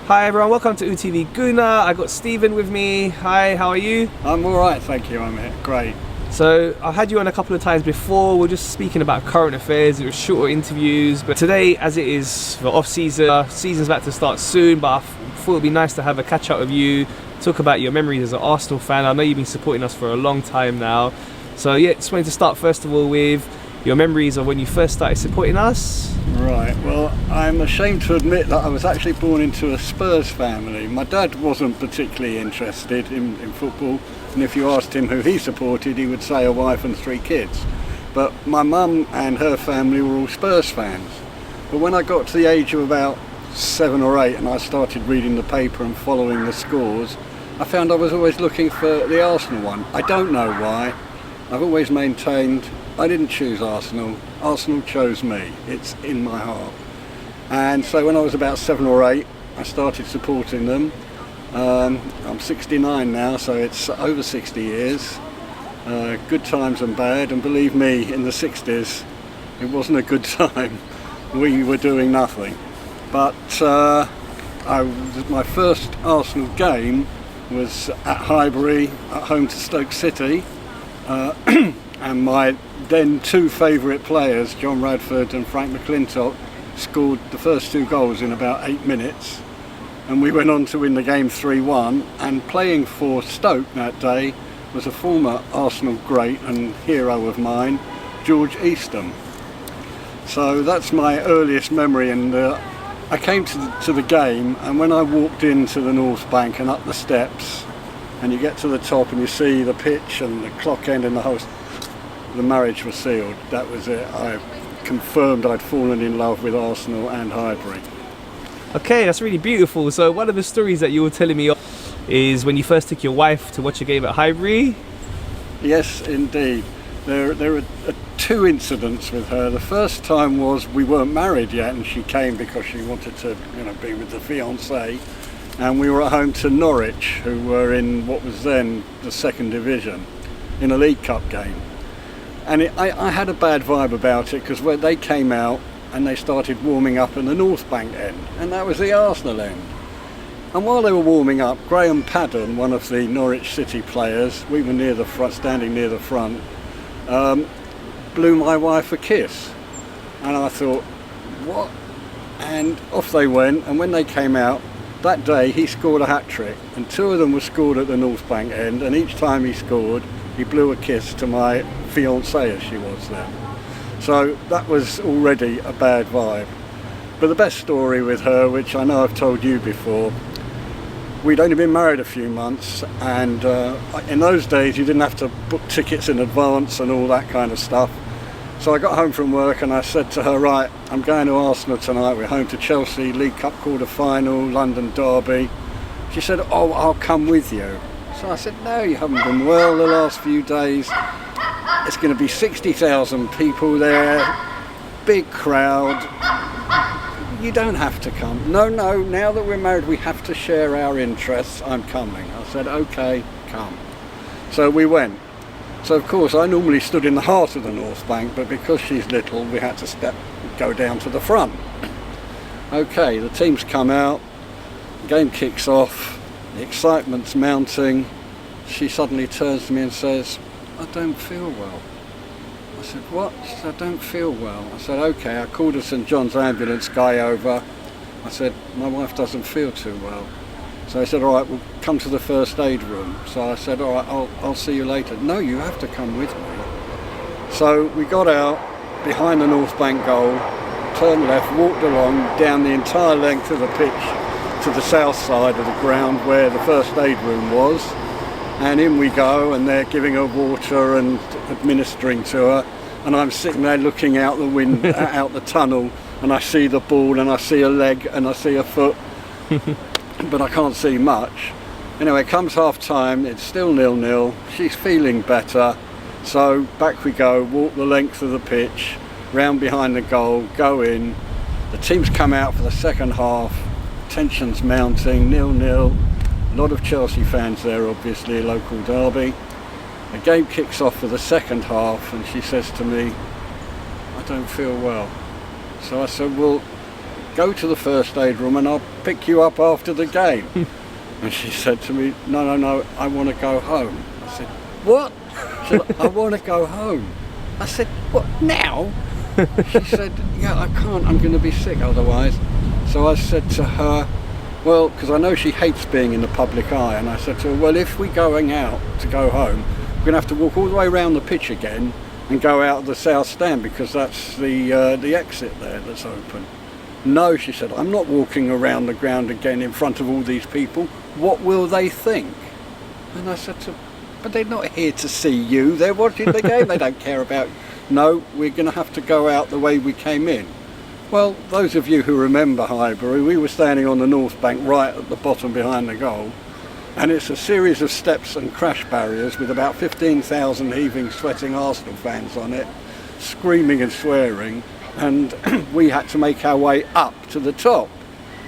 Hi everyone, welcome to UTV Guna. I got Stephen with me. Hi, how are you? I'm alright, thank you, I'm great. So I've had you on a couple of times before. We're just speaking about current affairs. It was shorter interviews, but today, as it is the off season, season's about to start soon, but I thought it'd be nice to have a catch up with you, talk about your memories as an Arsenal fan. I know you've been supporting us for a long time now. So yeah, just wanted to start first of all with your memories of when you first started supporting us. Right, well, I'm ashamed to admit that I was actually born into a Spurs family. My dad wasn't particularly interested in football, and if you asked him who he supported, he would say a wife and 3 kids. But my mum and her family were all Spurs fans. But when I got to the age of about 7 or 8 and I started reading the paper and following the scores, I found I was always looking for the Arsenal one. I don't know why. I've always maintained I didn't choose Arsenal. Arsenal chose me. It's in my heart. And so when I was about 7 or 8, I started supporting them. I'm 69 now, so it's over 60 years. Good times and bad, and believe me, in the 60s, it wasn't a good time. We were doing nothing. But my first Arsenal game was at Highbury, at home to Stoke City. And my then 2 favourite players, John Radford and Frank McClintock, scored the first 2 goals in about 8 minutes. And we went on to win the game 3-1. And playing for Stoke that day was a former Arsenal great and hero of mine, George Eastham. So that's my earliest memory. And I came to the game, and when I walked into the North Bank and up the steps, and you get to the top and you see the pitch and the clock end and the whole, the marriage was sealed. That was it. I confirmed I'd fallen in love with Arsenal and Highbury. Okay, that's really beautiful. So one of the stories that you were telling me is when you first took your wife to watch a game at Highbury. Yes, indeed. There are 2 incidents with her. The first time was we weren't married yet, and she came because she wanted to, be with the fiancé. And we were at home to Norwich, who were in what was then the 2nd Division, in a League Cup game. And I had a bad vibe about it, because when they came out and they started warming up in the North Bank end, and that was the Arsenal end. And while they were warming up, Graham Paddon, one of the Norwich City players, we were near the front, standing near the front, blew my wife a kiss. And I thought, what? And off they went, and when they came out, that day he scored a hat-trick, and 2 of them were scored at the North Bank end, and each time he scored, he blew a kiss to my fiancée, as she was then. So that was already a bad vibe. But the best story with her, which I know I've told you before, we'd only been married a few months, and in those days you didn't have to book tickets in advance and all that kind of stuff. So I got home from work and I said to her, right, I'm going to Arsenal tonight, we're home to Chelsea, League Cup quarter-final, London derby. She said, oh, I'll come with you. So I said, no, you haven't been well the last few days. It's going to be 60,000 people there, big crowd. You don't have to come. No, now that we're married, we have to share our interests. I'm coming. I said, okay, come. So we went. So of course, I normally stood in the heart of the North Bank, but because she's little, we had to go down to the front. Okay, the team's come out, the game kicks off, the excitement's mounting. She suddenly turns to me and says, I don't feel well. I said, what? She said, I don't feel well. I said, okay. I called a St John's ambulance guy over. I said, my wife doesn't feel too well. So I said, all right, we'll come to the first aid room. So I said, all right, I'll see you later. No, you have to come with me. So we got out behind the North Bank goal, turned left, walked along down the entire length of the pitch to the south side of the ground where the first aid room was. And in we go, and they're giving her water and administering to her. And I'm sitting there looking out the window, out the tunnel, and I see the ball, and I see a leg, and I see a foot, but I can't see much. Anyway, comes half time, it's still 0-0, she's feeling better. So back we go, walk the length of the pitch, round behind the goal, go in. The team's come out for the second half, tension's mounting, 0-0. A lot of Chelsea fans there, obviously, a local derby. The game kicks off for the second half, and she says to me, I don't feel well. So I said, well, go to the first aid room and I'll pick you up after the game. And she said to me, no, I want to go home. I said, what? She said, I want to go home. I said, what, now? She said, yeah, I can't, I'm going to be sick otherwise. So I said to her, well, because I know she hates being in the public eye, and I said to her, well, if we're going out to go home, we're going to have to walk all the way around the pitch again and go out of the south stand, because that's the exit there that's open. No, she said, I'm not walking around the ground again in front of all these people. What will they think? And I said to her, but they're not here to see you, they're watching the game, they don't care about you. No, we're going to have to go out the way we came in. Well, those of you who remember Highbury, we were standing on the north bank right at the bottom behind the goal, and it's a series of steps and crash barriers with about 15,000 heaving, sweating Arsenal fans on it, screaming and swearing, and we had to make our way up to the top.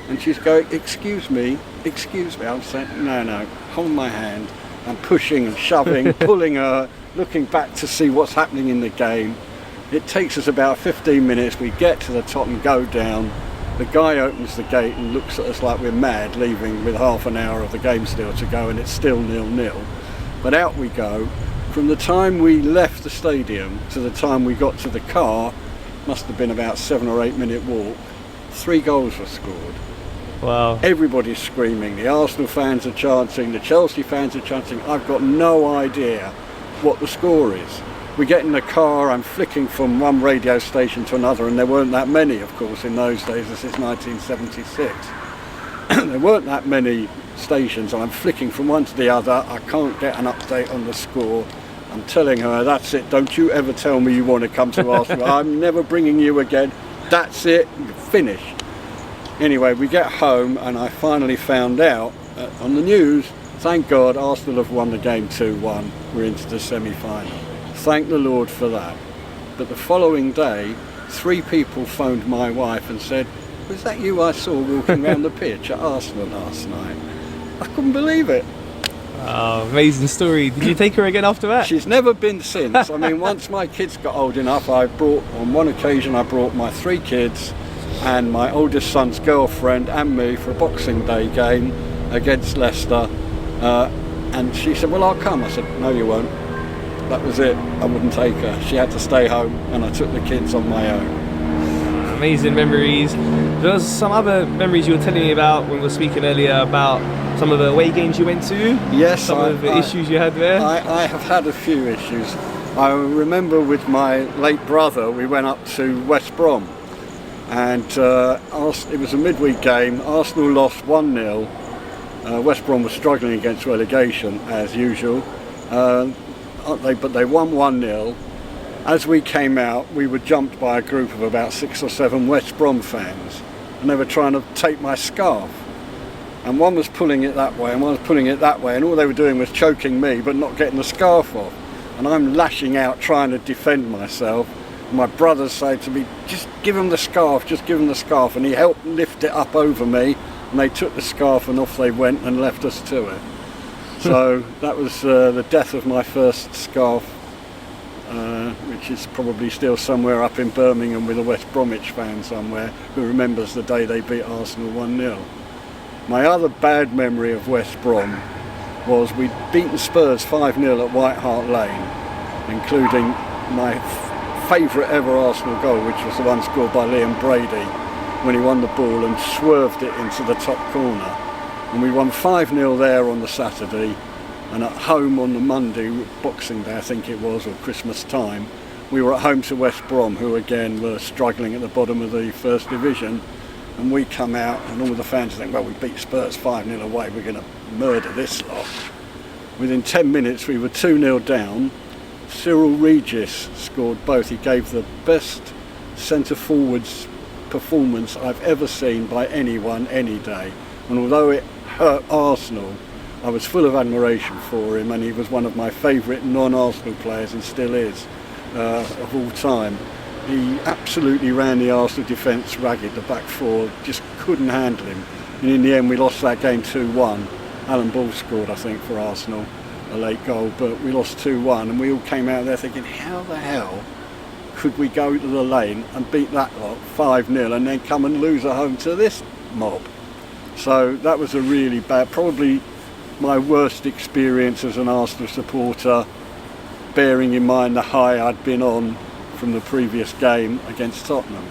And she's going, excuse me. I'm saying, no, hold my hand. I'm pushing and shoving, pulling her, looking back to see what's happening in the game. It takes us about 15 minutes. We get to the top and go down. The guy opens the gate and looks at us like we're mad, leaving with half an hour of the game still to go, and it's still 0-0. But out we go. From the time we left the stadium to the time we got to the car, must have been about 7 or 8 minute walk. 3 goals were scored. Wow. Everybody's screaming. The Arsenal fans are chanting, the Chelsea fans are chanting. I've got no idea what the score is. We get in the car, I'm flicking from one radio station to another, and there weren't that many, of course, in those days. This is 1976. There weren't that many stations, and I'm flicking from one to the other. I can't get an update on the score. I'm telling her, that's it, don't you ever tell me you want to come to Arsenal. I'm never bringing you again. That's it, finished. Anyway, we get home, and I finally found out on the news, thank God, Arsenal have won the game 2-1. We're into the semi-final. Thank the Lord for that. But the following day, 3 people phoned my wife and said, was that you I saw walking around the pitch at Arsenal last night? I couldn't believe it. Oh, amazing story. Did you take her again after that? She's never been since. I mean, once my kids got old enough, on one occasion I brought my 3 kids and my oldest son's girlfriend and me for a Boxing Day game against Leicester. And she said, well, I'll come. I said, no, you won't. That was it. I wouldn't take her. She had to stay home, and I took the kids on my own. Amazing memories. There was some other memories you were telling me about when we were speaking earlier about some of the away games you went to. Yes, some of the issues you had there. I have had a few issues. I remember with my late brother, we went up to West Brom, and it was a midweek game. Arsenal lost 1-0. West Brom was struggling against relegation as usual. But they won 1-0. As we came out, we were jumped by a group of about 6 or 7 West Brom fans, and they were trying to take my scarf. And one was pulling it that way, and one was pulling it that way, and all they were doing was choking me, but not getting the scarf off. And I'm lashing out, trying to defend myself. And my brother said to me, just give him the scarf, just give him the scarf. And he helped lift it up over me, and they took the scarf, and off they went and left us to it. So that was the death of my first scarf, which is probably still somewhere up in Birmingham with a West Bromwich fan somewhere who remembers the day they beat Arsenal 1-0. My other bad memory of West Brom was we'd beaten Spurs 5-0 at White Hart Lane, including my favourite ever Arsenal goal, which was the one scored by Liam Brady when he won the ball and swerved it into the top corner. And we won 5-0 there on the Saturday, and at home on the Monday, Boxing Day I think it was, or Christmas time, we were at home to West Brom, who again were struggling at the bottom of the First Division, and we come out and all the fans think, well, we beat Spurs 5-0 away, we're going to murder this lot. Within 10 minutes we were 2-0 down. Cyril Regis scored both. He gave the best centre forwards performance I've ever seen by anyone any day, and although it hurt Arsenal, I was full of admiration for him, and he was one of my favourite non-Arsenal players, and still is, of all time. He absolutely ran the Arsenal defence ragged. The back 4 just couldn't handle him, and in the end we lost that game 2-1. Alan Ball scored, I think, for Arsenal, a late goal, but we lost 2-1, and we all came out there thinking, how the hell could we go to the Lane and beat that lot 5-0 and then come and lose at home to this mob? So that was a really bad, probably my worst experience as an Arsenal supporter, bearing in mind the high I'd been on from the previous game against Tottenham.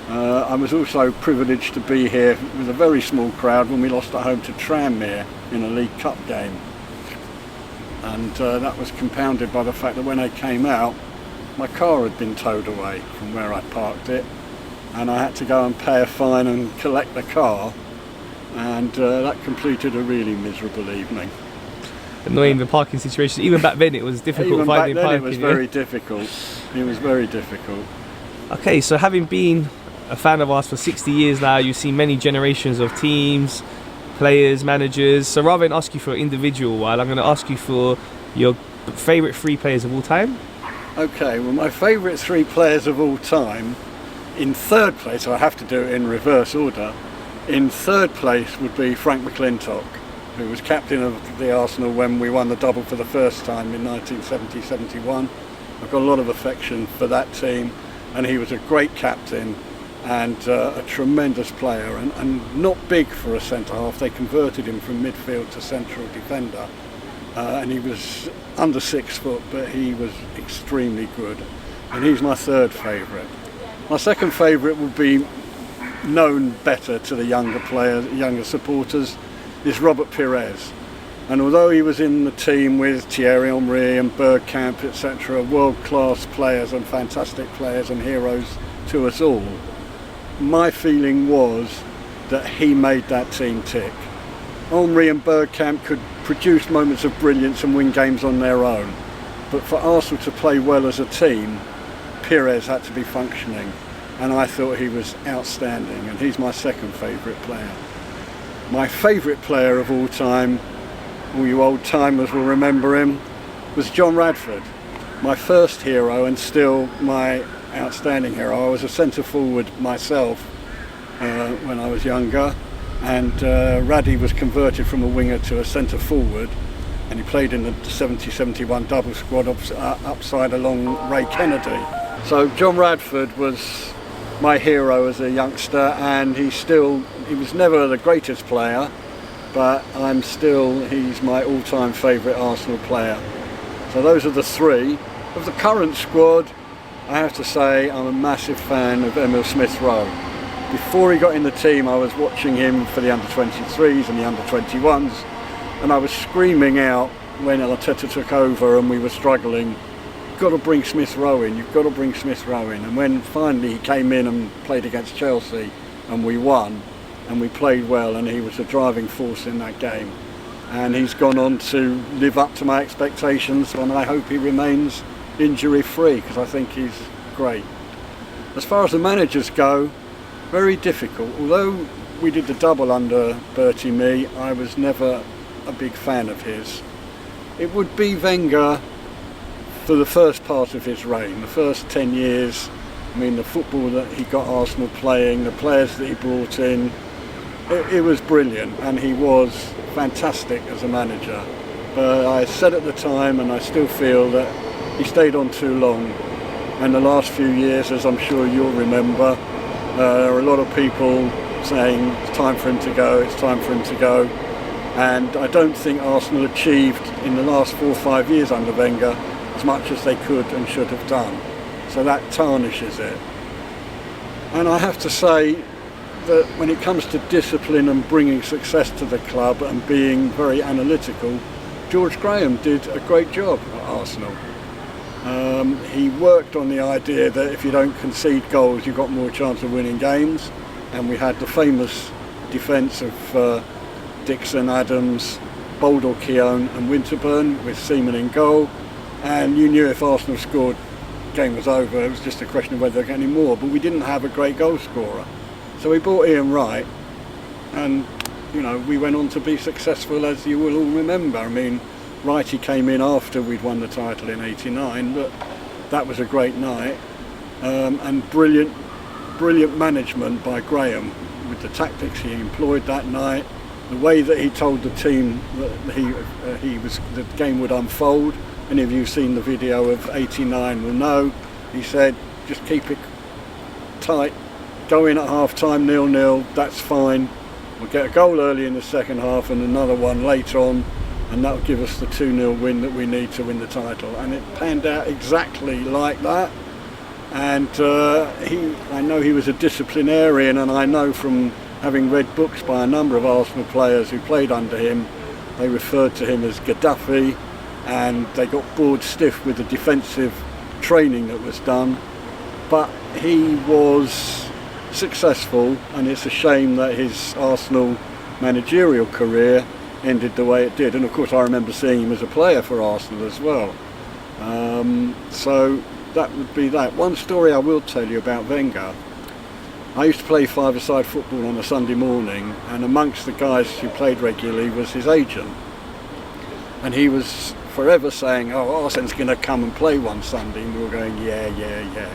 I was also privileged to be here with a very small crowd when we lost at home to Tranmere in a League Cup game. And that was compounded by the fact that when I came out, my car had been towed away from where I'd parked it, and I had to go and pay a fine and collect the car, and that completed a really miserable evening. Annoying, the parking situation. Even back then it was difficult Even finding back then parking. it was very difficult. It was very difficult. Okay, so having been a fan of ours for 60 years now, you've seen many generations of teams, players, managers. So rather than ask you for an individual one, I'm going to ask you for your favourite 3 players of all time. Okay, well, my favourite 3 players of all time, in third place, I have to do it in reverse order, in third place would be Frank McClintock, who was captain of the Arsenal when we won the double for the first time in 1970-71. I've got a lot of affection for that team, and he was a great captain and a tremendous player, and not big for a centre-half. They converted him from midfield to central defender, and he was under 6 foot, but he was extremely good, and he's my third favourite. My second favourite would be known better to the younger players, younger supporters, is Robert Pires. And although he was in the team with Thierry Henry and Bergkamp, etc., world-class players and fantastic players and heroes to us all, my feeling was that he made that team tick. Henry and Bergkamp could produce moments of brilliance and win games on their own, but for Arsenal to play well as a team, Pires had to be functioning, and I thought he was outstanding, and he's my second favourite player. My favourite player of all time, all you old timers will remember him, was John Radford, my first hero and still my outstanding hero. I was a centre forward myself when I was younger, and Raddy was converted from a winger to a centre forward, and he played in the 70-71 double squad upside along Ray Kennedy. So John Radford was my hero as a youngster, and he was never the greatest player, but he's my all-time favourite Arsenal player. So those are the 3. Of the current squad, I have to say I'm a massive fan of Emile Smith-Rowe. Before he got in the team, I was watching him for the under-23s and the under-21s, and I was screaming out when Arteta took over and we were struggling, you've got to bring Smith-Rowe in, you've got to bring Smith-Rowe in. And when finally he came in and played against Chelsea and we won, and we played well, and he was a driving force in that game. And he's gone on to live up to my expectations, and I hope he remains injury-free, because I think he's great. As far as the managers go, very difficult. Although we did the double under Bertie Mee, I was never a big fan of his. It would be Wenger for the first part of his reign, the first 10 years. I mean, the football that he got Arsenal playing, the players that he brought in, it was brilliant, and he was fantastic as a manager. But I said at the time, and I still feel, that he stayed on too long. And the last few years, as I'm sure you'll remember, there are a lot of people saying it's time for him to go, it's time for him to go. And I don't think Arsenal achieved in the last 4 or 5 years under Wenger as much as they could and should have done. So that tarnishes it. And I have to say that when it comes to discipline and bringing success to the club and being very analytical, George Graham did a great job at Arsenal. He worked on the idea that if you don't concede goals, you've got more chance of winning games. And we had the famous defence of Dixon, Adams, Boldor, Keown and Winterburn with Seaman in goal. And you knew if Arsenal scored, the game was over. It was just a question of whether they'd get any more. But we didn't have a great goal scorer. So we bought Ian Wright, and we went on to be successful, as you will all remember. I mean, Wrighty came in after we'd won the title in '89, but that was a great night, and brilliant management by Graham with the tactics he employed that night, the way that he told the team that the game would unfold. Any of you seen the video of '89 will know He said, just keep it tight, go in at half time 0-0, that's fine. We'll get a goal early in the second half and another one later on, and that'll give us the 2-0 win that we need to win the title. And it panned out exactly like that. And I know he was a disciplinarian, and I know from having read books by a number of Arsenal players who played under him, they referred to him as Gaddafi, and they got bored stiff with the defensive training that was done. But he was successful, and it's a shame that his Arsenal managerial career ended the way it did. And of course I remember seeing him as a player for Arsenal as well. So that would be that. One story I will tell you about Wenger. I used to play five-a-side football on a Sunday morning, and amongst the guys who played regularly was his agent. And he was forever saying, oh, Arsene's going to come and play one Sunday, and we were going, yeah.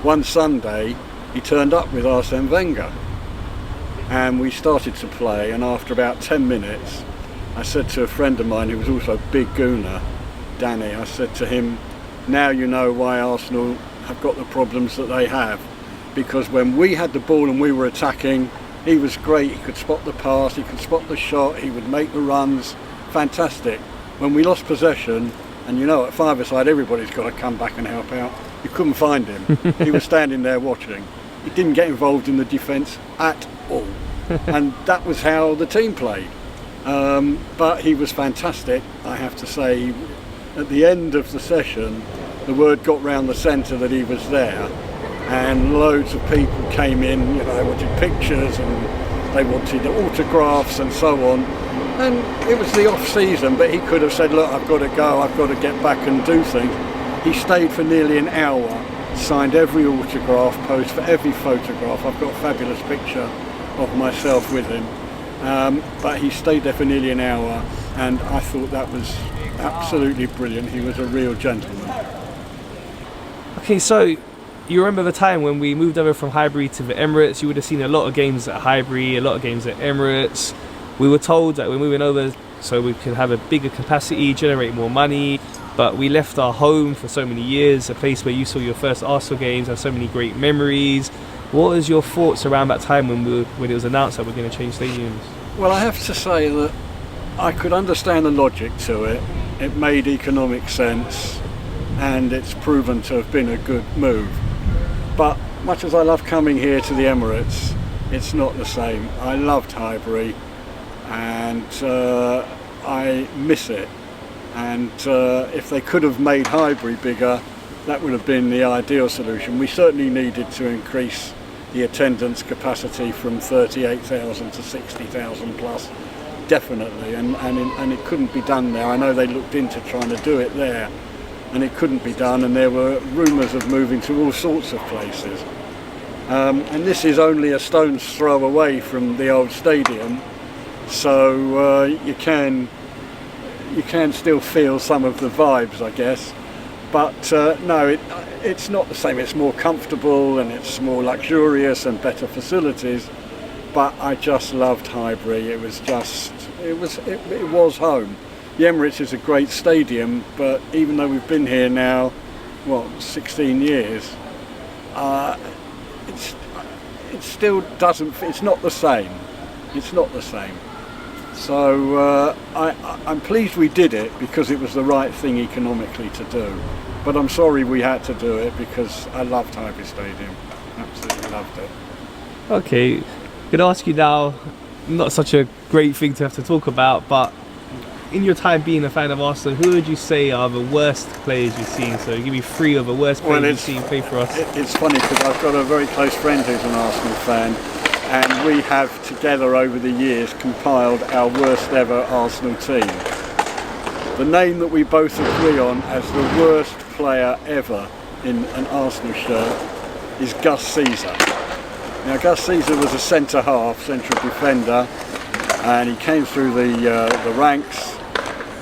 One Sunday he turned up with Arsene Wenger, and we started to play, and after about 10 minutes I said to a friend of mine who was also a big gooner, Danny, I said to him, now you know why Arsenal have got the problems that they have, because when we had the ball and we were attacking, he was great. He could spot the pass, he could spot the shot, he would make the runs, fantastic. When we lost possession, and you know at five-a-side everybody's got to come back and help out, you couldn't find him. He was standing there watching. He didn't get involved in the defence at all. And that was how the team played. But he was fantastic, I have to say. At the end of the session, the word got round the centre that he was there, and loads of people came in, you know, they wanted pictures and they wanted autographs and so on. And it was the off season, but he could have said, look, I've got to go, I've got to get back and do things. He stayed for nearly an hour, signed every autograph, posed for every photograph. I've got a fabulous picture of myself with him. But he stayed there for nearly an hour, and I thought that was absolutely brilliant. He was a real gentleman. Okay, so you remember the time when we moved over from Highbury to the Emirates? You would have seen a lot of games at Highbury, a lot of games at Emirates. We were told that we're moving over so we could have a bigger capacity, generate more money, but we left our home for so many years, a place where you saw your first Arsenal games, and so many great memories. What was your thoughts around that time when it was announced that we're going to change stadiums? Well, I have to say that I could understand the logic to it. It made economic sense, and it's proven to have been a good move. But much as I love coming here to the Emirates, it's not the same. I loved Highbury, and I miss it. And if they could have made Highbury bigger, that would have been the ideal solution. We certainly needed to increase the attendance capacity from 38,000 to 60,000 plus, definitely, and it couldn't be done there. I know they looked into trying to do it there, and it couldn't be done, and there were rumours of moving to all sorts of places. And this is only a stone's throw away from the old stadium, so you can still feel some of the vibes, I guess. But no, it's not the same. It's more comfortable and it's more luxurious and better facilities. But I just loved Highbury. It was home. The Emirates is a great stadium, but even though we've been here now, 16 years, it still doesn't. It's not the same. It's not the same. So I'm pleased we did it because it was the right thing economically to do. But I'm sorry we had to do it because I loved Highbury Stadium. Absolutely loved it. Okay, I'm going to ask you now, not such a great thing to have to talk about, but in your time being a fan of Arsenal, who would you say are the worst players you've seen? So give me 3 of the worst players you've seen play for us. It's funny because I've got a very close friend who's an Arsenal fan, and we have together over the years compiled our worst ever Arsenal team. The name that we both agree on as the worst player ever in an Arsenal shirt is Gus Caesar. Now Gus Caesar was a central defender, and he came through the ranks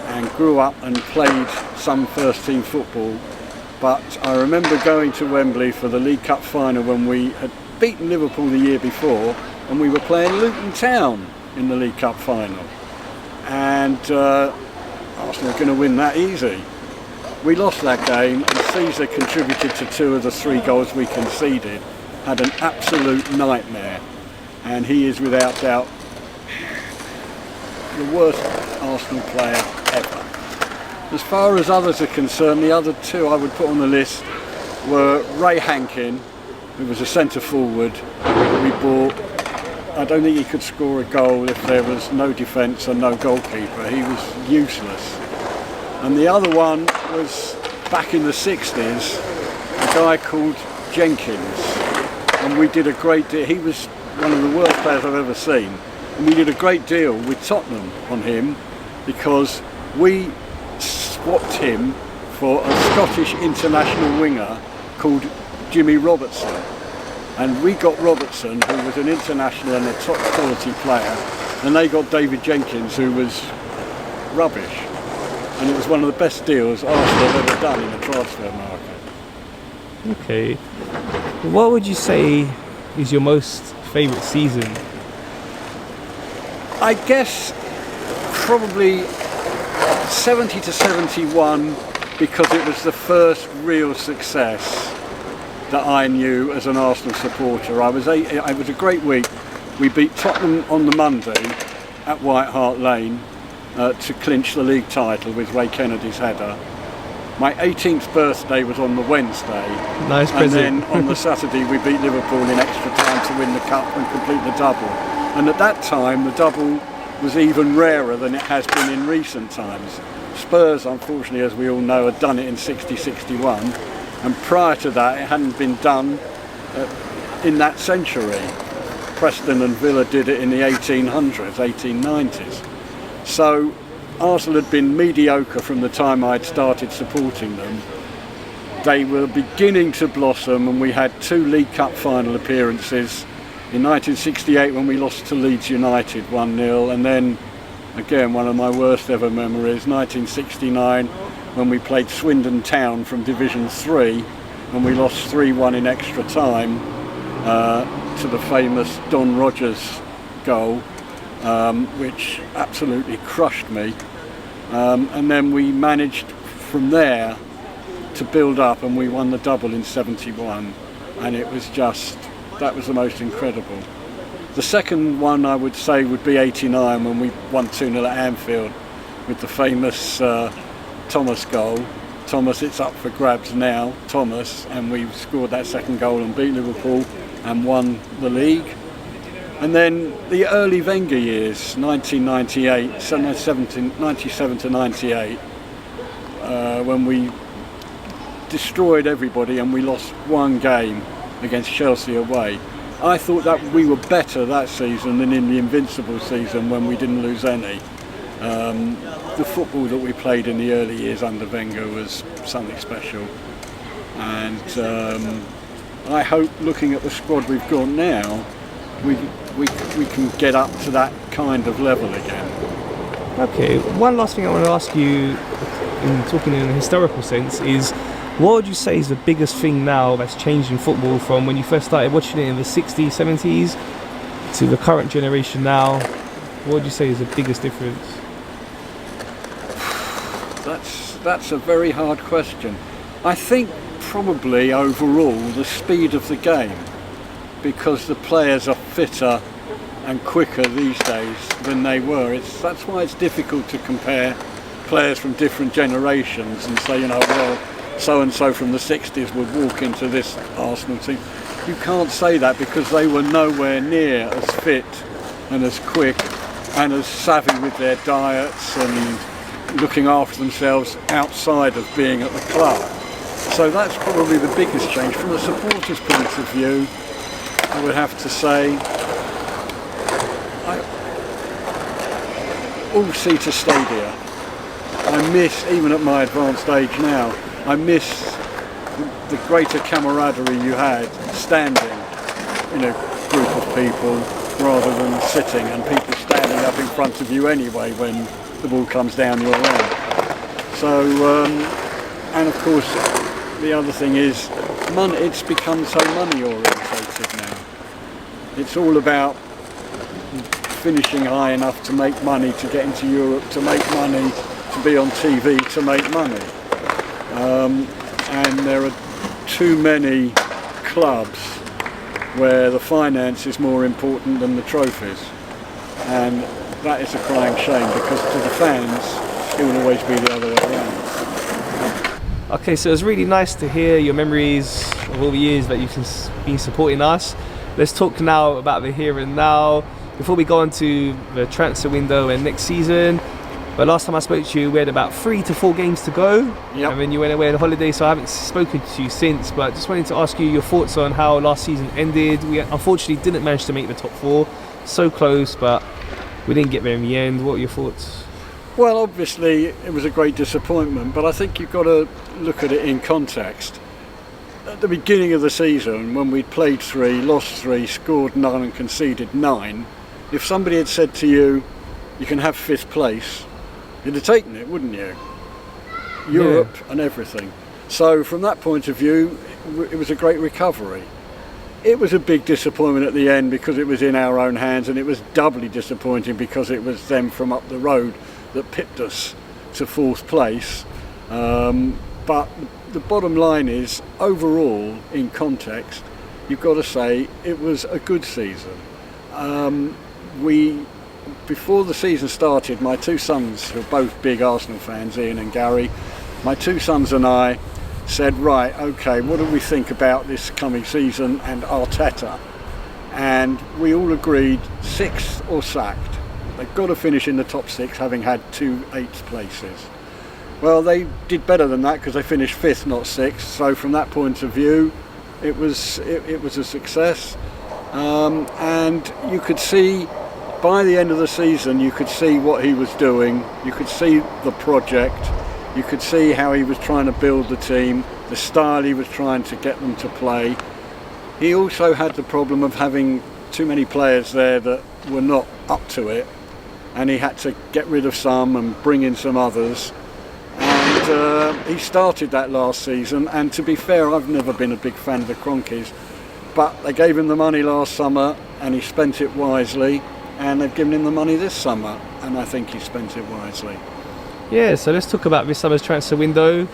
and grew up and played some first team football. But I remember going to Wembley for the League Cup final when we had beaten Liverpool the year before, and we were playing Luton Town in the League Cup final, and Arsenal were going to win that easy. We lost that game, and Caesar contributed to 2 of the 3 goals we conceded. Had an absolute nightmare, and he is without doubt the worst Arsenal player ever. As far as others are concerned, the other 2 I would put on the list were Ray Hankin, who was a centre forward we bought. I don't think he could score a goal if there was no defence and no goalkeeper. He was useless. And the other one was back in the 60s, a guy called Jenkins. And we did a great deal. He was one of the worst players I've ever seen. And we did a great deal with Tottenham on him because we swapped him for a Scottish international winger called Jimmy Robertson. And we got Robertson, who was an international and a top quality player, and they got David Jenkins, who was rubbish. And it was one of the best deals Arsenal have ever done in a transfer market. Okay. What would you say is your most favourite season? I guess probably 70 to 71, because it was the first real success that I knew as an Arsenal supporter. It was a great week. We beat Tottenham on the Monday at White Hart Lane to clinch the league title with Ray Kennedy's header. My 18th birthday was on the Wednesday. Nice present. And then on the Saturday we beat Liverpool in extra time to win the cup and complete the double. And at that time the double was even rarer than it has been in recent times. Spurs, unfortunately, as we all know, had done it in 60-61, and prior to that it hadn't been done in that century. Preston and Villa did it in the 1800s, 1890s. So Arsenal had been mediocre from the time I'd started supporting them. They were beginning to blossom, and we had 2 League Cup final appearances. In 1968 when we lost to Leeds United 1-0, and then again one of my worst ever memories, 1969 when we played Swindon Town from Division 3 and we lost 3-1 in extra time to the famous Don Rogers goal, which absolutely crushed me. And then we managed from there to build up, and we won the double in 71, and it was just, that was the most incredible. The second one I would say would be 89 when we won 2-0 at Anfield with the famous Thomas goal. Thomas, it's up for grabs now, Thomas, and we scored that second goal and beat Liverpool and won the league. And then the early Wenger years, 1998, 97 to 98, when we destroyed everybody and we lost 1 game against Chelsea away. I thought that we were better that season than in the invincible season when we didn't lose any. The football that we played in the early years under Wenger was something special, and I hope, looking at the squad we've got now, we can get up to that kind of level again. Okay, one last thing I want to ask you, in talking in a historical sense, is what would you say is the biggest thing now that's changed in football from when you first started watching it in the 60s, 70s to the current generation now? What would you say is the biggest difference? That's a very hard question. I think probably overall the speed of the game, because the players are fitter and quicker these days than they were. That's why it's difficult to compare players from different generations and say, well, so-and-so from the 60s would walk into this Arsenal team. You can't say that because they were nowhere near as fit and as quick and as savvy with their diets and looking after themselves outside of being at the club. So that's probably the biggest change. From a supporter's point of view, I would have to say all-seater stadia. I miss, even at my advanced age now, I miss the greater camaraderie you had standing in a group of people rather than sitting, and people standing up in front of you anyway when the ball comes down your end. So, and of course, the other thing is, it's become so money orientated now. It's all about finishing high enough to make money, to get into Europe, to make money, to be on TV, to make money. and there are too many clubs where the finance is more important than the trophies, and that is a crying shame, because to the fans it will always be the other way around. Okay, so it's really nice to hear your memories of all the years that you've been supporting us. Let's talk now about the here and now, before we go on to the transfer window and next season. But last time I spoke to you, we had about 3 to 4 games to go. Yep. And then you went away on holiday, so I haven't spoken to you since. But just wanted to ask you your thoughts on how last season ended. We unfortunately didn't manage to make the top 4. So close, but we didn't get there in the end. What are your thoughts? Well, obviously it was a great disappointment, but I think you've got to look at it in context. At the beginning of the season, when we'd played 3, lost 3, scored 9 and conceded 9, if somebody had said to you, you can have 5th place, you'd have taken it, wouldn't you? Europe and everything. So from that point of view, it was a great recovery. It was a big disappointment at the end because it was in our own hands, and it was doubly disappointing because it was them from up the road that pipped us to 4th place. But the bottom line is, overall, in context, you've got to say it was a good season. Before the season started, my 2 sons, who are both big Arsenal fans, Ian and Gary, my 2 sons and I said, right, okay, what do we think about this coming season and Arteta? And we all agreed 6th or sacked. They've got to finish in the top 6, having had 2 8th places. Well, they did better than that because they finished 5th, not 6th. So from that point of view, it was a success. And you could see, by the end of the season, you could see what he was doing. You could see the project. You could see how he was trying to build the team, the style he was trying to get them to play. He also had the problem of having too many players there that were not up to it, and he had to get rid of some and bring in some others. And he started that last season, and to be fair, I've never been a big fan of the Cronkies, but they gave him the money last summer and he spent it wisely, and they've given him the money this summer, and I think he spent it wisely. Yeah, so let's talk about this summer's transfer window.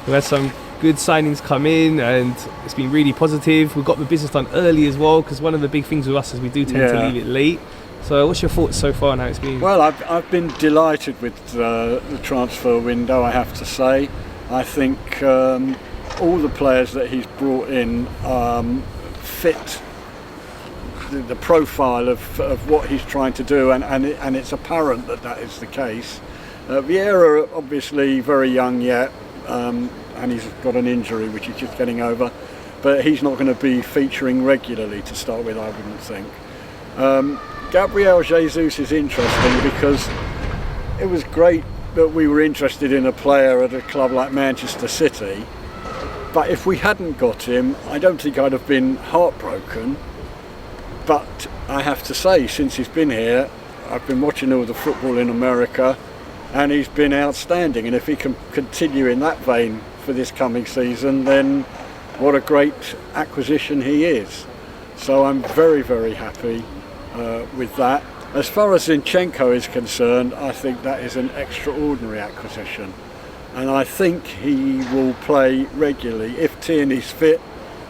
We had some good signings come in, and it's been really positive. We got the business done early as well, because one of the big things with us is we do tend to leave it late. So what's your thoughts so far on how it's been? Well, I've been delighted with the transfer window, I have to say. I think all the players that he's brought in fit the profile of what he's trying to do, and it's apparent that is the case. Vieira, obviously very young yet, and he's got an injury which he's just getting over, but he's not going to be featuring regularly to start with, I wouldn't think. Gabriel Jesus is interesting because it was great that we were interested in a player at a club like Manchester City, but if we hadn't got him, I don't think I'd have been heartbroken. But I have to say, since he's been here, I've been watching all the football in America, and he's been outstanding, and if he can continue in that vein for this coming season, then what a great acquisition he is. So I'm very, very happy with that. As far as Zinchenko is concerned, I think that is an extraordinary acquisition, and I think he will play regularly. If Tierney's fit,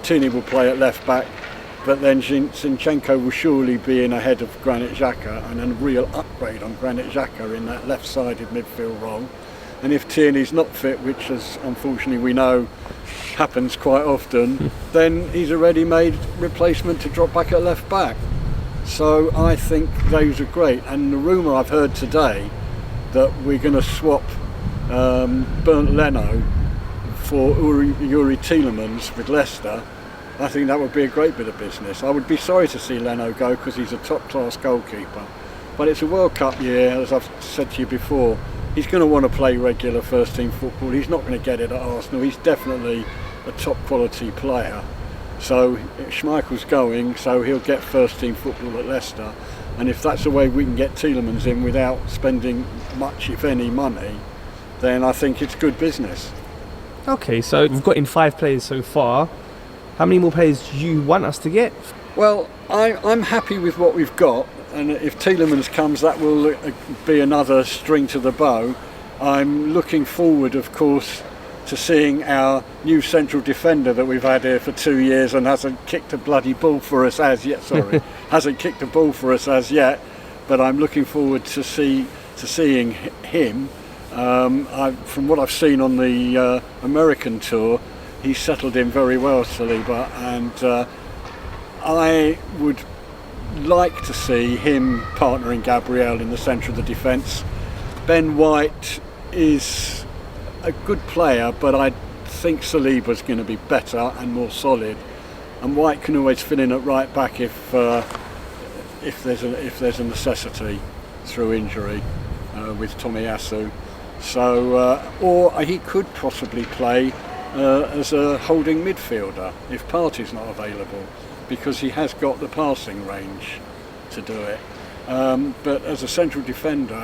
Tierney will play at left back, but then Zinchenko will surely be in ahead of Granit Xhaka, and a real upgrade on Granit Xhaka in that left-sided midfield role. And if Tierney's not fit, which as unfortunately we know happens quite often, then he's a ready-made replacement to drop back at left back. So I think those are great. And the rumour I've heard today that we're going to swap Bernd Leno for Yuri Tielemans with Leicester, I think that would be a great bit of business. I would be sorry to see Leno go because he's a top-class goalkeeper. But it's a World Cup year, as I've said to you before. He's going to want to play regular first-team football. He's not going to get it at Arsenal. He's definitely a top-quality player. So Schmeichel's going, so he'll get first-team football at Leicester. And if that's the way we can get Tielemans in without spending much, if any, money, then I think it's good business. Okay, so we've got in 5 players so far. How many more players do you want us to get? Well, I'm happy with what we've got, and if Tielemans comes, that will be another string to the bow. I'm looking forward, of course, to seeing our new central defender that we've had here for 2 years and hasn't kicked a bloody ball for us as yet. Sorry, hasn't kicked a ball for us as yet. But I'm looking forward to seeing him. From what I've seen on the American tour, he's settled in very well, Saliba, and I would like to see him partnering Gabriel in the centre of the defence. Ben White is a good player, but I think Saliba's going to be better and more solid. And White can always fill in at right back if there's a necessity through injury with Tomiyasu. So, or he could possibly play as a holding midfielder if Partey's not available, because he has got the passing range to do it. But as a central defender,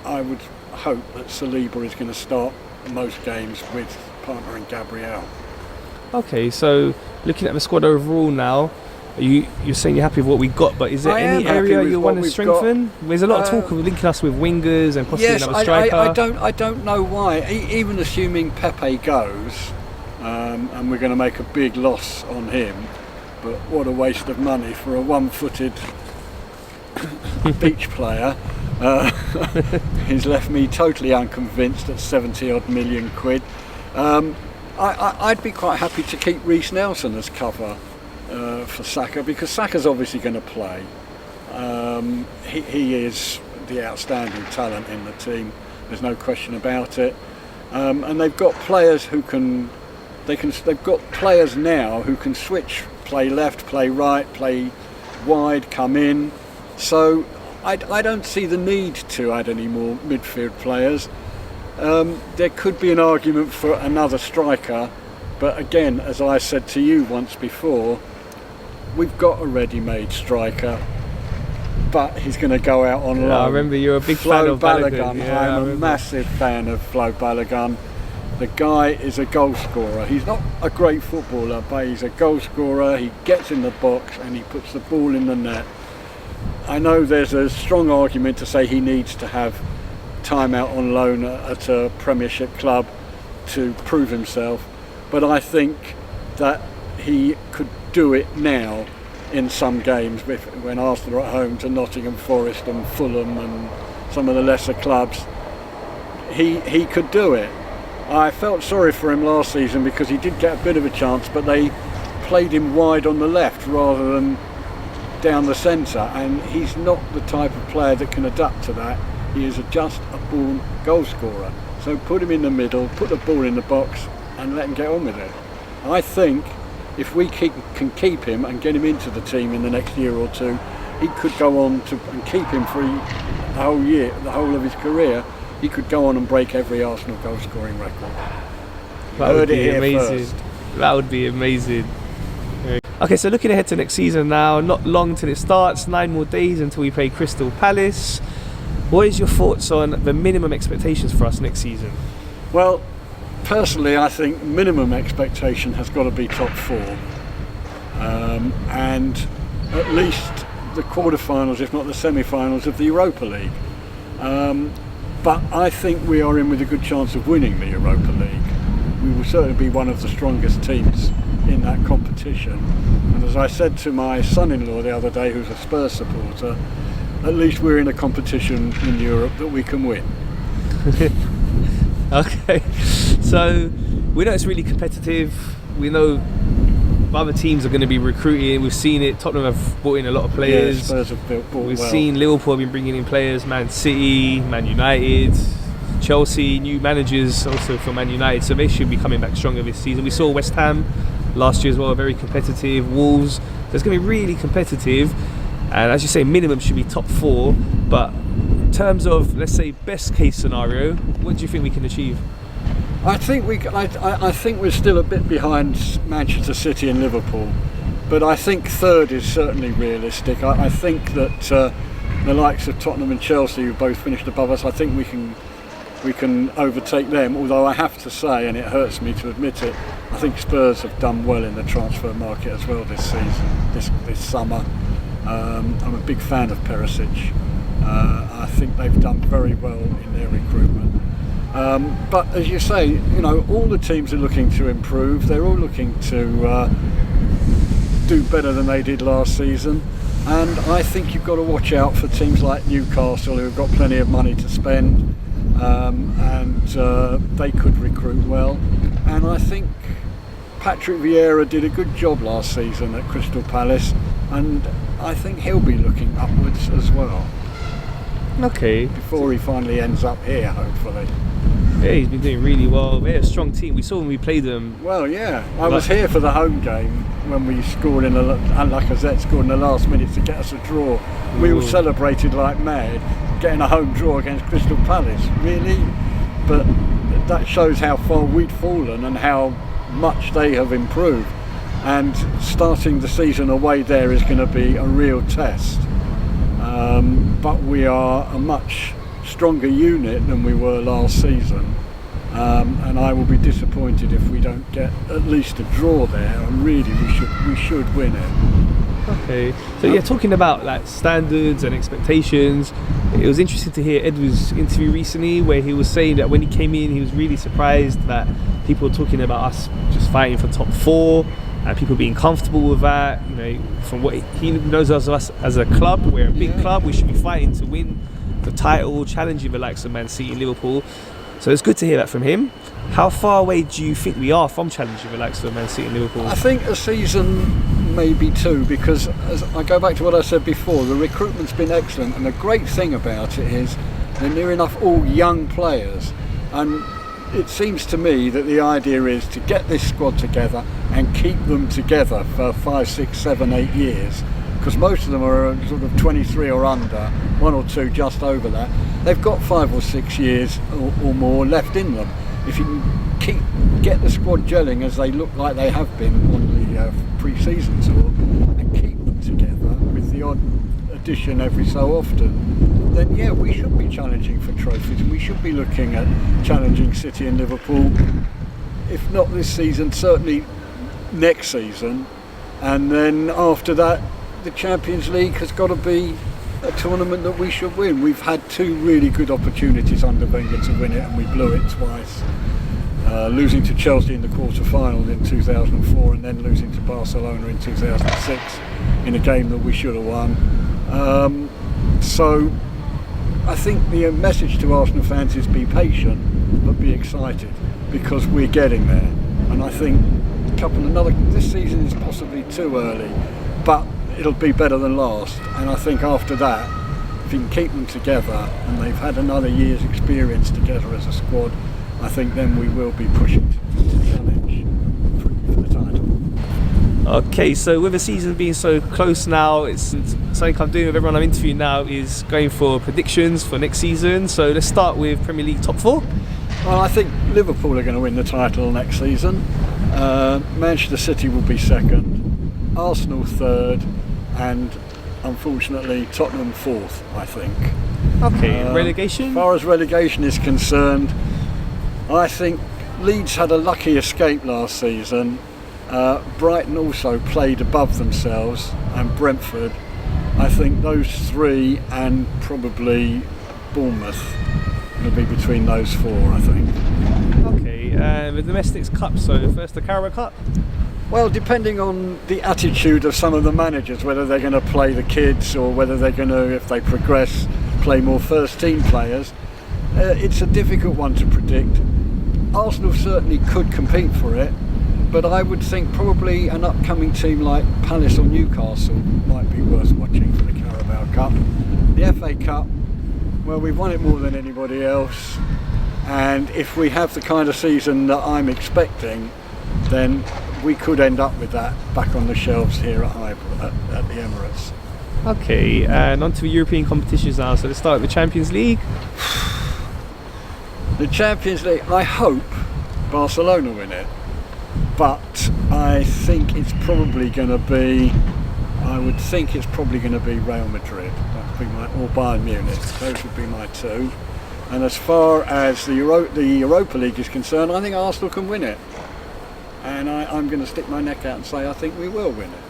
I would hope that Saliba is going to start most games with partnering Gabriel. Okay, so looking at the squad overall now, you're saying you're happy with what we got, but is there any area you want to strengthen? There's a lot of talk of linking us with wingers and possibly another striker. I don't know why. Even assuming Pepe goes, and we're going to make a big loss on him, but what a waste of money for a one-footed beach player. He's left me totally unconvinced at 70 odd million quid. I'd be quite happy to keep Reece Nelson as cover for Saka, because Saka's obviously going to play. He is the outstanding talent in the team, there's no question about it. And they've got players who they've got players now who can switch, play left, play right, play wide, come in. So I don't see the need to add any more midfield players. There could be an argument for another striker, but again, as I said to you once before, we've got a ready-made striker, but he's going to go out on loan. I remember you're a big fan of Balogun. I'm a massive fan of Flo Balogun. The guy is a goal scorer. He's not a great footballer, but he's a goal scorer. He gets in the box and he puts the ball in the net. I know there's a strong argument to say he needs to have time out on loan at a Premiership club to prove himself, but I think that he could do it now in some games when Arsenal are at home to Nottingham Forest and Fulham and some of the lesser clubs. He could do it. I felt sorry for him last season because he did get a bit of a chance, but they played him wide on the left rather than down the centre, and he's not the type of player that can adapt to that. He is just a born goal scorer. So put him in the middle, put the ball in the box and let him get on with it. I think if we can keep him and get him into the team in the next year or two, he could go on and keep him for the whole year, the whole of his career. He could go on and break every Arsenal goal scoring record. That would be amazing. That would be amazing. Okay, so looking ahead to next season now, not long till it starts, 9 more days until we play Crystal Palace. What is your thoughts on the minimum expectations for us next season? Well, personally, I think minimum expectation has got to be top 4, and at least the quarterfinals, if not the semi-finals of the Europa League. But I think we are in with a good chance of winning the Europa League. We will certainly be one of the strongest teams in that competition. And as I said to my son-in-law the other day, who's a Spurs supporter, at least we're in a competition in Europe that we can win. Okay, so we know it's really competitive. We know other teams are going to be recruiting. We've seen it. Tottenham have brought in a lot of players. Yeah, Spurs have bought We've well. seen Liverpool have been bringing in players. Man City, Man United, Chelsea, new managers also for Man United. So they should be coming back stronger this season. We saw West Ham last year as well, very competitive. Wolves. So it's going to be really competitive. And as you say, minimum should be top 4. But in terms of, let's say, best case scenario, what do you think we can achieve? I think we're still a bit behind Manchester City and Liverpool, but I think 3rd is certainly realistic. I think that the likes of Tottenham and Chelsea, who both finished above us, I think we can overtake them. Although I have to say, and it hurts me to admit it, I think Spurs have done well in the transfer market as well this season, this summer. I'm a big fan of Perisic. I think they've done very well in their recruitment. But as you say, you know, all the teams are looking to improve. They're all looking to do better than they did last season. And I think you've got to watch out for teams like Newcastle, who've got plenty of money to spend, and they could recruit well. And I think Patrick Vieira did a good job last season at Crystal Palace, and I think he'll be looking upwards as well. Okay. Before he finally ends up here, hopefully. Yeah, he's been doing really well. They're a strong team. We saw when we played them. Well, yeah. I was here for the home game when we scored and Lacazette scored in the last minute to get us a draw. We all celebrated like mad, getting a home draw against Crystal Palace. Really? But that shows how far we'd fallen and how much they have improved. And starting the season away there is going to be a real test. But we are a much stronger unit than we were last season, and I will be disappointed if we don't get at least a draw there, and really we should win it. Okay, so yeah, talking about like standards and expectations, it was interesting to hear Edward's interview recently where he was saying that when he came in he was really surprised that people were talking about us just fighting for top 4 and people being comfortable with that. You know, from what he knows of us as a club, we're a big club, we should be fighting to win the title, challenging the likes of Man City and Liverpool. So it's good to hear that from him. How far away do you think we are from challenging the likes of Man City and Liverpool? I think a season, maybe 2, because as I go back to what I said before, the recruitment's been excellent, and the great thing about it is they're near enough all young players, and it seems to me that the idea is to get this squad together and keep them together for 5, 6, 7, 8 years, because most of them are sort of 23 or under, 1 or 2 just over that. They've got 5 or 6 years or more left in them. If you can get the squad gelling as they look like they have been on the pre-season tour, and keep them together with the odd addition every so often, then yeah, we should be challenging for trophies, and we should be looking at challenging City and Liverpool, if not this season, certainly next season. And then after that, the Champions League has got to be a tournament that we should win. We've had 2 really good opportunities under Wenger to win it, and we blew it twice. Losing to Chelsea in the quarter-final in 2004, and then losing to Barcelona in 2006 in a game that we should have won. So I think the message to Arsenal fans is be patient, but be excited, because we're getting there. And I think this season is possibly too early, but it'll be better than last. And I think after that, if you can keep them together and they've had another year's experience together as a squad, I think then we will be pushing to challenge for the title. Okay, so with the season being so close now, it's something I'm doing with everyone I'm interviewing now is going for predictions for next season. So let's start with Premier League top 4. Well, I think Liverpool are going to win the title next season. Manchester City will be 2nd, Arsenal 3rd, and unfortunately Tottenham 4th, I think. Okay, relegation? As far as relegation is concerned, I think Leeds had a lucky escape last season. Brighton also played above themselves, and Brentford. I think those 3 and probably Bournemouth will be between those 4, I think. Okay, the Domestics Cup, so first the Carabao Cup? Well, depending on the attitude of some of the managers, whether they're going to play the kids or whether they're going to, if they progress, play more first-team players, it's a difficult one to predict. Arsenal certainly could compete for it, but I would think probably an upcoming team like Palace or Newcastle might be worth watching for the Carabao Cup. The FA Cup, well, we've won it more than anybody else, and if we have the kind of season that I'm expecting, then we could end up with that back on the shelves here at Highbury, at the Emirates. Okay, and on to the European competitions now. So let's start with the Champions League. The Champions League, I hope Barcelona win it, but I think it's probably going to be, Real Madrid. That would be or Bayern Munich. Those would be my 2. And as far as the Europa League is concerned, I think Arsenal can win it. And I'm going to stick my neck out and say I think we will win it.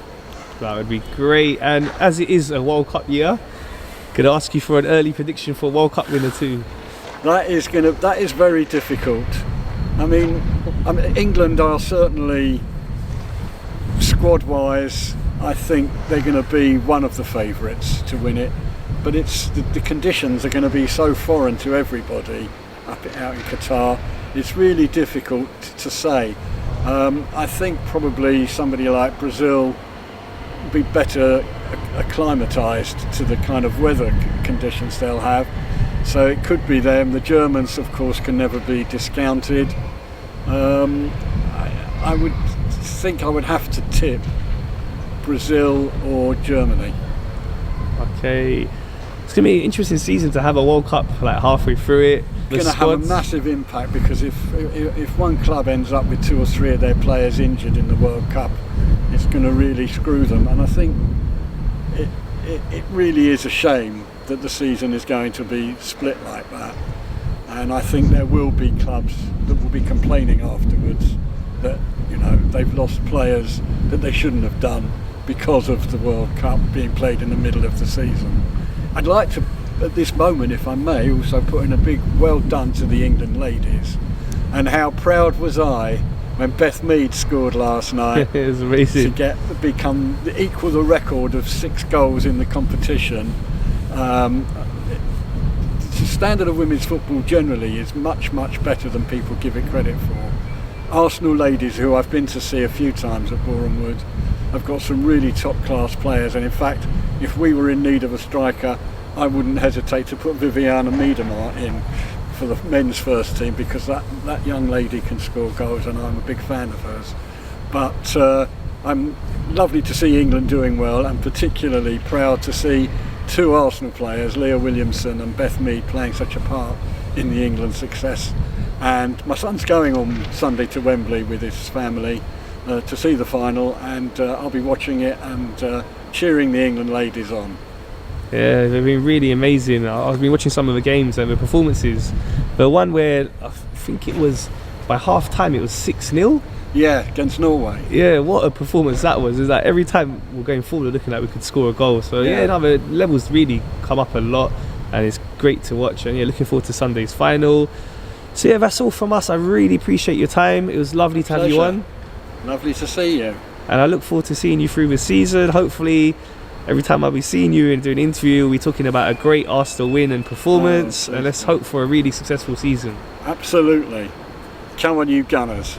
That would be great. And as it is a World Cup year, could I ask you for an early prediction for World Cup winner too? That is very difficult. I mean, England are certainly, squad-wise, I think they're going to be one of the favourites to win it. But it's the conditions are going to be so foreign to everybody out in Qatar. It's really difficult to say. I think probably somebody like Brazil will be better acclimatised to the kind of weather conditions they'll have. So it could be them. The Germans, of course, can never be discounted. I would think I would have to tip Brazil or Germany. Okay. It's going to be an interesting season to have a World Cup like halfway through it. It's going to have a massive impact, because if one club ends up with 2 or 3 of their players injured in the World Cup, it's going to really screw them. And I think it really is a shame that the season is going to be split like that. And I think there will be clubs that will be complaining afterwards that, you know, they've lost players that they shouldn't have done because of the World Cup being played in the middle of the season. I'd like to, at this moment, if I may, also put in a big well done to the England ladies. And how proud was I when Beth Mead scored last night. It was amazing. To equal the record of 6 goals in the competition. The standard of women's football generally is much, much better than people give it credit for. Arsenal ladies, who I've been to see a few times at Boreham Wood, have got some really top class players, and in fact, if we were in need of a striker, I wouldn't hesitate to put Viviana Miedema in for the men's first team, because that young lady can score goals, and I'm a big fan of hers. But I'm lovely to see England doing well, and particularly proud to see 2 Arsenal players, Leah Williamson and Beth Mead, playing such a part in the England success. And my son's going on Sunday to Wembley with his family to see the final, and I'll be watching it and cheering the England ladies on. Yeah, they've been really amazing. I've been watching some of the games and the performances. The one where I think it was by half time it was 6-0. Yeah, against Norway. Yeah, what a performance that was. Is that every time we're going forward, we're looking like we could score a goal. So the levels really come up a lot, and it's great to watch. And looking forward to Sunday's final. So that's all from us. I really appreciate your time. It was lovely to have you on. Lovely to see you. And I look forward to seeing you through the season. Hopefully, every time I'll be seeing you and doing an interview, we'll be talking about a great Arsenal win and performance. And let's hope for a really successful season. Absolutely. Come on, you Gunners.